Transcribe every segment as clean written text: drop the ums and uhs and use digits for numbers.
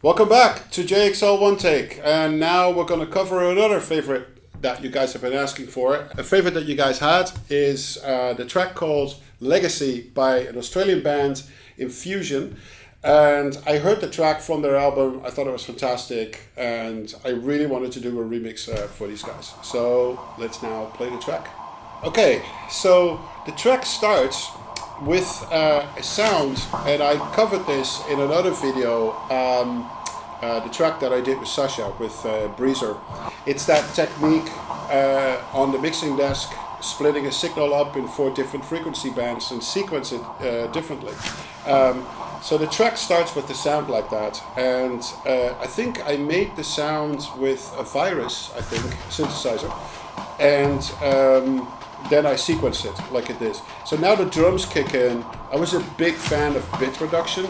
Welcome back to JXL One Take, and now we're going to cover another favorite that you guys have been asking for. A favorite that you guys had is the track called Legacy by an Australian band, Infusion. And I heard the track from their album, I thought it was fantastic, and I really wanted to do a remix for these guys. So let's now play the track. Okay, so the track starts with a sound, and I covered this in another video, the track that I did with Sasha, with Breezer. It's that technique on the mixing desk, splitting a signal up in 4 different frequency bands and sequence it differently. So the track starts with the sound like that, and I think I made the sound with a Virus, I think, synthesizer, and then I sequenced it like it is. So now the drums kick in. I was a big fan of bit reduction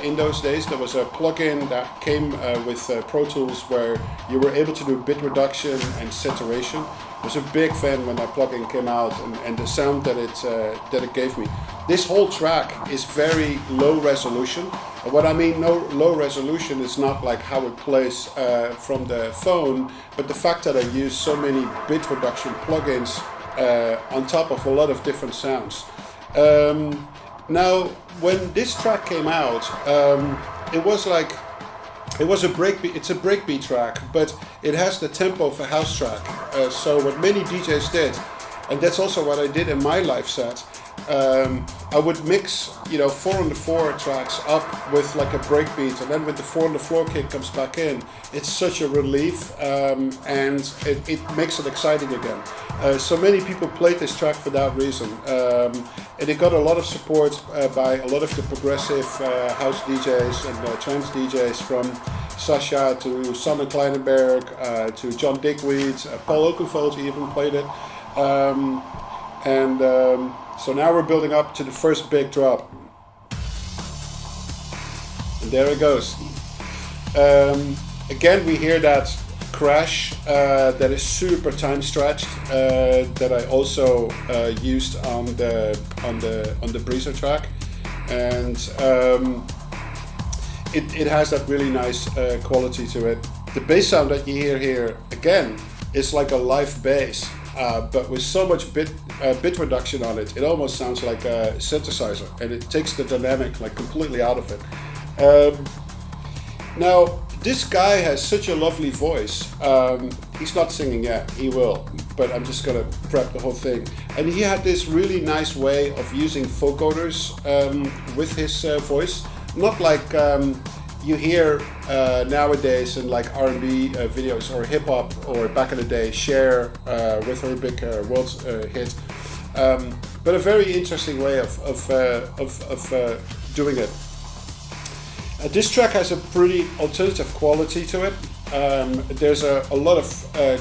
in those days. There was a plugin that came with Pro Tools where you were able to do bit reduction and saturation. I was a big fan when that plugin came out, and the sound that it gave me. This whole track is very low resolution. And what I mean low resolution is not like how it plays from the phone, but the fact that I use so many bit reduction plugins on top of a lot of different sounds. Now, when this track came out, it was a breakbeat. It's a breakbeat track, but it has the tempo of a house track. So what many DJs did, and that's also what I did in my live set. I would mix, 4-on-the-floor tracks up with like a breakbeat, and then when the 4-on-the-floor kick comes back in, it's such a relief, and it makes it exciting again. So many people played this track for that reason, and it got a lot of support by a lot of the progressive house DJs and trance DJs, from Sasha to Sander Kleinenberg to John Digweed, Paul Oakenfold even played it, so now we're building up to the first big drop. And there it goes. Again, we hear that crash that is super time stretched, that I also used on the Breezer track, and it has that really nice quality to it. The bass sound that you hear here again is like a live bass. But with so much bit reduction on it, it almost sounds like a synthesizer, and it takes the dynamic like completely out of it. Now, this guy has such a lovely voice. He's not singing yet, he will, but I'm just gonna prep the whole thing. And he had this really nice way of using vocoders with his voice, not like you hear nowadays in like R&B videos or hip hop, or back in the day Cher with her big world hit, but a very interesting way of doing it. This track has a pretty alternative quality to it. There's a lot of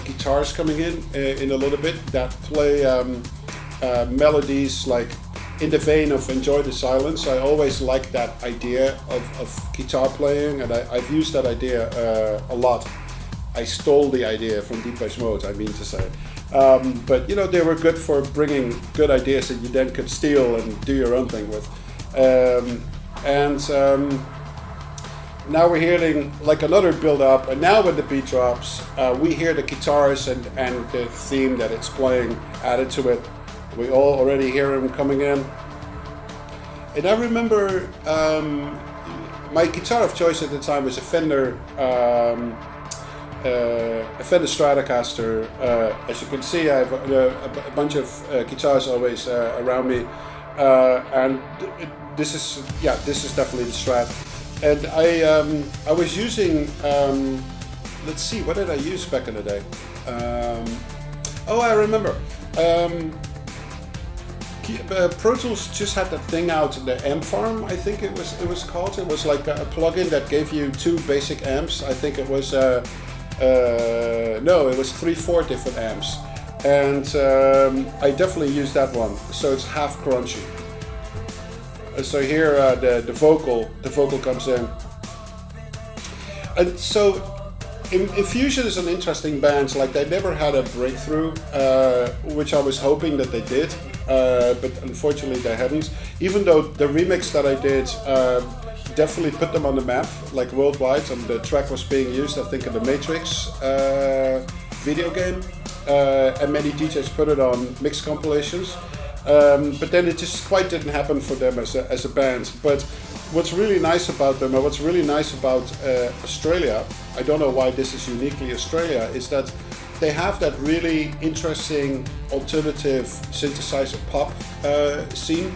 guitars coming in a little bit that play melodies like in the vein of Enjoy the Silence. I always liked that idea of guitar playing, and I've used that idea a lot. I stole the idea from Depeche Mode, I mean to say. But they were good for bringing good ideas that you then could steal and do your own thing with. Now we're hearing like another build up, and now when the beat drops, we hear the guitars and the theme that it's playing added to it. We all already hear him coming in. And I remember my guitar of choice at the time was a Fender Stratocaster. As you can see, I have a bunch of guitars always around me, and this is definitely the Strat. And I was using, let's see, what did I use back in the day? I remember. Pro Tools just had that thing out, the amp farm, I think it was called. It was like a plugin that gave you 2 basic amps. I think it was it was 3-4 different amps, and I definitely used that one. So it's half crunchy. So here the vocal comes in, and so Infusion is an interesting band. Like, they never had a breakthrough, which I was hoping that they did, but unfortunately they hadn't. Even though the remix that I did definitely put them on the map, like worldwide, and the track was being used, I think, in the Matrix video game, and many DJs put it on mix compilations, but then it just quite didn't happen for them as a band. But what's really nice about them, and what's really nice about Australia, I don't know why this is uniquely Australia, is that they have that really interesting alternative synthesizer pop scene.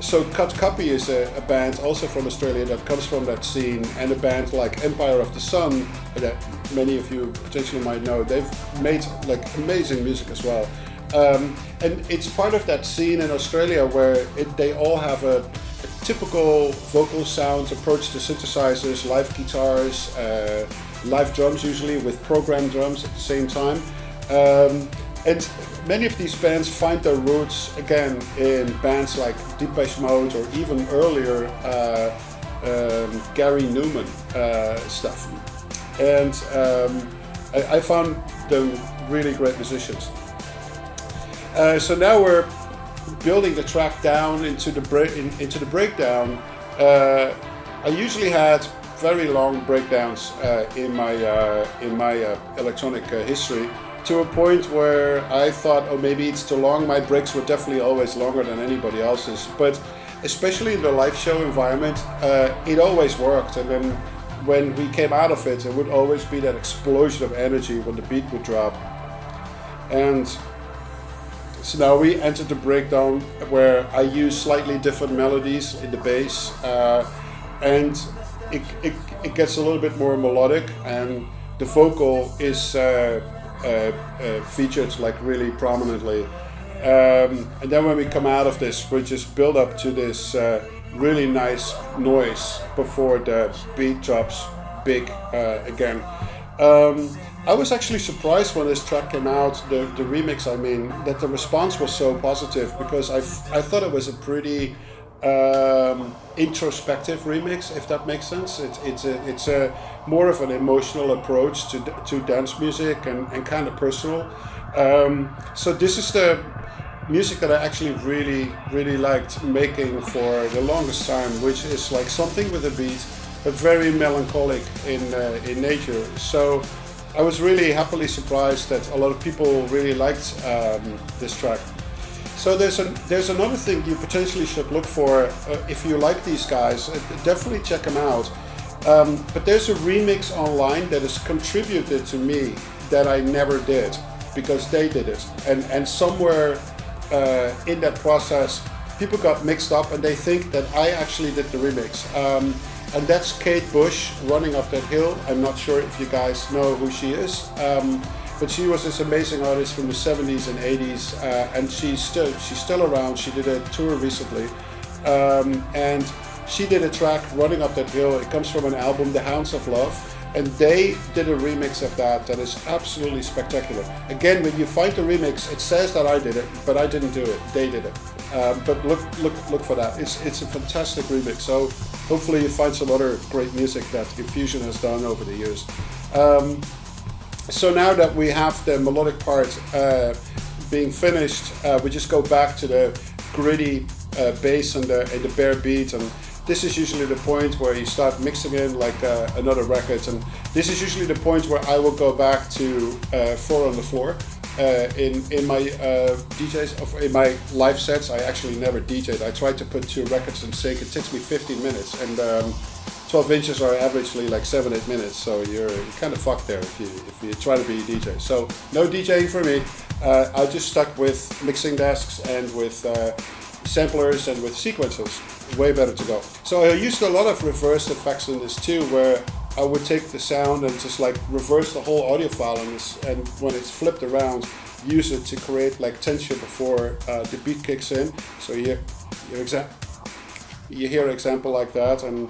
So Cut Copy is a band also from Australia that comes from that scene, and a band like Empire of the Sun that many of you potentially might know. They've made like amazing music as well, and it's part of that scene in Australia where they all have a typical vocal sound approach to synthesizers, live guitars, live drums usually with programmed drums at the same time. And many of these bands find their roots again in bands like Depeche Mode or even earlier Gary Newman stuff. And I found them really great musicians. So now we're building the track down into the breakdown. I usually had very long breakdowns in my electronic history, to a point where I thought, oh, maybe it's too long. My breaks were definitely always longer than anybody else's, but especially in the live show environment, it always worked. And then when we came out of it, it would always be that explosion of energy when the beat would drop. And so now we entered the breakdown where I use slightly different melodies in the bass, and it gets a little bit more melodic, and the vocal is featured like really prominently. And then when we come out of this, we just build up to this really nice noise before the beat drops big again. I was actually surprised when this track came out, the remix I mean, that the response was so positive, because I thought it was a pretty introspective remix, if that makes sense. It's a more of an emotional approach to dance music and kind of personal. So this is the music that I actually really liked making for the longest time, which is like something with a beat, but very melancholic in nature. So I was really happily surprised that a lot of people really liked this track. So there's another thing you potentially should look for if you like these guys. Definitely check them out. But there's a remix online that is contributed to me that I never did, because they did it. And somewhere in that process, people got mixed up and they think that I actually did the remix. And that's Kate Bush, Running Up That Hill. I'm not sure if you guys know who she is. But she was this amazing artist from the 70s and 80s, and she's still around. She did a tour recently, and she did a track, Running Up That Hill. It comes from an album, The Hounds of Love, and they did a remix of that is absolutely spectacular. Again, when you find the remix, it says that I did it, but I didn't do it. They did it. But look for that. It's a fantastic remix. So hopefully you find some other great music that Infusion has done over the years. So now that we have the melodic part being finished, we just go back to the gritty bass and the bare beat, and this is usually the point where you start mixing in like another record, and this is usually the point where I will go back to 4 on the Floor. In my DJs, in my live sets, I actually never DJ'd. I tried to put 2 records in sync. It takes me 15 minutes, and 12 inches are averagely like 7-8 minutes, so you're kind of fucked there if you try to be a DJ. So no DJing for me. I just stuck with mixing desks and with samplers and with sequencers. Way better to go. So I used a lot of reverse effects in this too, where I would take the sound and just like reverse the whole audio file, and when it's flipped around, use it to create like tension before the beat kicks in. So you hear an example like that, and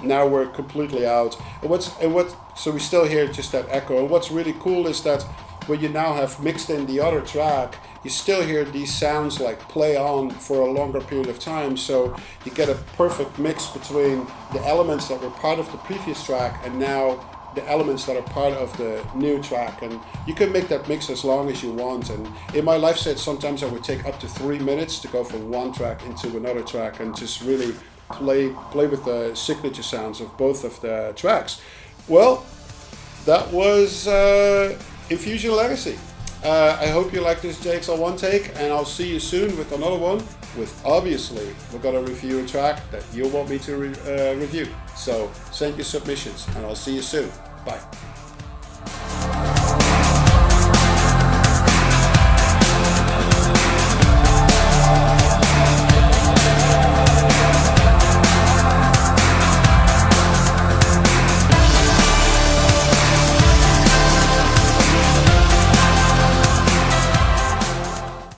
now we're completely out. So we still hear just that echo. And what's really cool is that when you now have mixed in the other track, you still hear these sounds like play on for a longer period of time. So you get a perfect mix between the elements that were part of the previous track and now the elements that are part of the new track. And you can make that mix as long as you want. And in my live set, sometimes I would take up to 3 minutes to go from one track into another track and just really play with the signature sounds of both of the tracks. Well, that was Infusion Legacy. I hope you like this JXL1 take, and I'll see you soon with another one. With obviously, we're gonna review a track that you want me to review. So send your submissions, and I'll see you soon. Bye.